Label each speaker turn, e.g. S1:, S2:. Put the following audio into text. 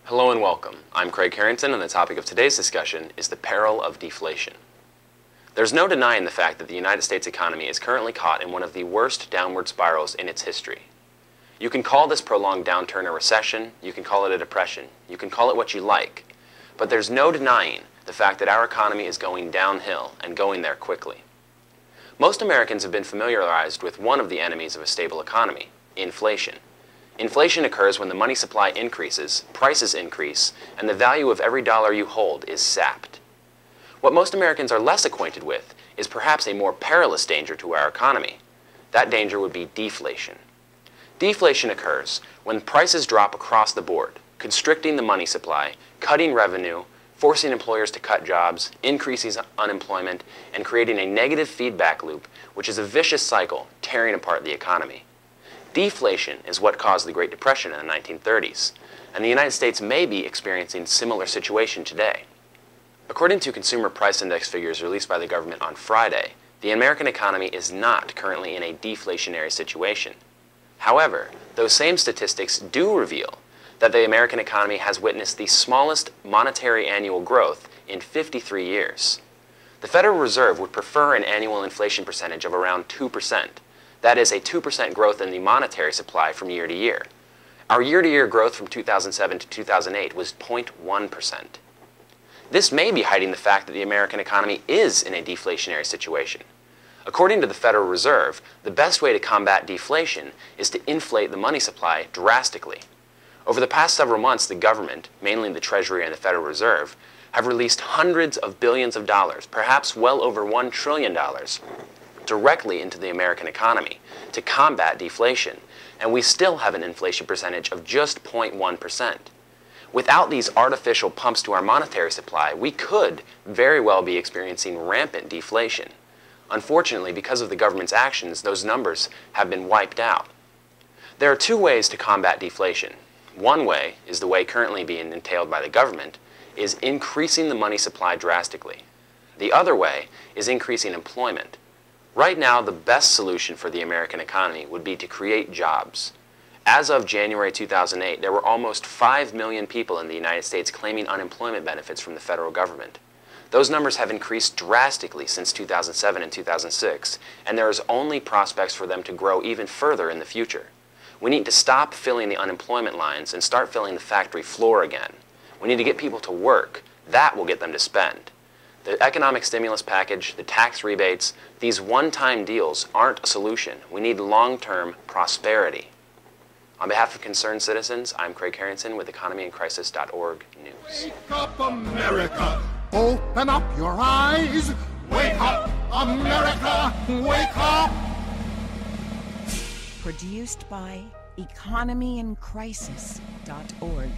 S1: Hello and welcome. I'm Craig Harrington, and the topic of today's discussion is the peril of deflation. There's no denying the fact that the United States economy is currently caught in one of the worst downward spirals in its history. You can call this prolonged downturn a recession, you can call it a depression, you can call it what you like, but there's no denying the fact that our economy is going downhill and going there quickly. Most Americans have been familiarized with one of the enemies of a stable economy, inflation. Inflation occurs when the money supply increases, prices increase, and the value of every dollar you hold is sapped. What most Americans are less acquainted with is perhaps a more perilous danger to our economy. That danger would be deflation. Deflation occurs when prices drop across the board, constricting the money supply, cutting revenue, forcing employers to cut jobs, increasing unemployment, and creating a negative feedback loop, which is a vicious cycle tearing apart the economy. Deflation is what caused the Great Depression in the 1930s, and the United States may be experiencing a similar situation today. According to Consumer Price Index figures released by the government on Friday, the American economy is not currently in a deflationary situation. However, those same statistics do reveal that the American economy has witnessed the smallest monetary annual growth in 53 years. The Federal Reserve would prefer an annual inflation percentage of around 2%. That is a 2% growth in the monetary supply from year to year. Our year-to-year growth from 2007 to 2008 was 0.1%. This may be hiding the fact that the American economy is in a deflationary situation. According to the Federal Reserve, the best way to combat deflation is to inflate the money supply drastically. Over the past several months, the government, mainly the Treasury and the Federal Reserve, have released hundreds of billions of dollars, perhaps well over $1 trillion, directly into the American economy to combat deflation, and we still have an inflation percentage of just 0.1%. Without these artificial pumps to our monetary supply, we could very well be experiencing rampant deflation. Unfortunately, because of the government's actions, those numbers have been wiped out. There are two ways to combat deflation. One way is the way currently being entailed by the government, is increasing the money supply drastically. The other way is increasing employment. Right now, the best solution for the American economy would be to create jobs. As of January 2008, there were almost 5 million people in the United States claiming unemployment benefits from the federal government. Those numbers have increased drastically since 2007 and 2006, and there is only prospects for them to grow even further in the future. We need to stop filling the unemployment lines and start filling the factory floor again. We need to get people to work. That will get them to spend. The economic stimulus package, the tax rebates, these one-time deals aren't a solution. We need long-term prosperity. On behalf of concerned citizens, I'm Craig Harrington with EconomyInCrisis.org News.
S2: Wake up, America! Open up your eyes! Wake up, America! Wake up!
S3: Produced by EconomyInCrisis.org.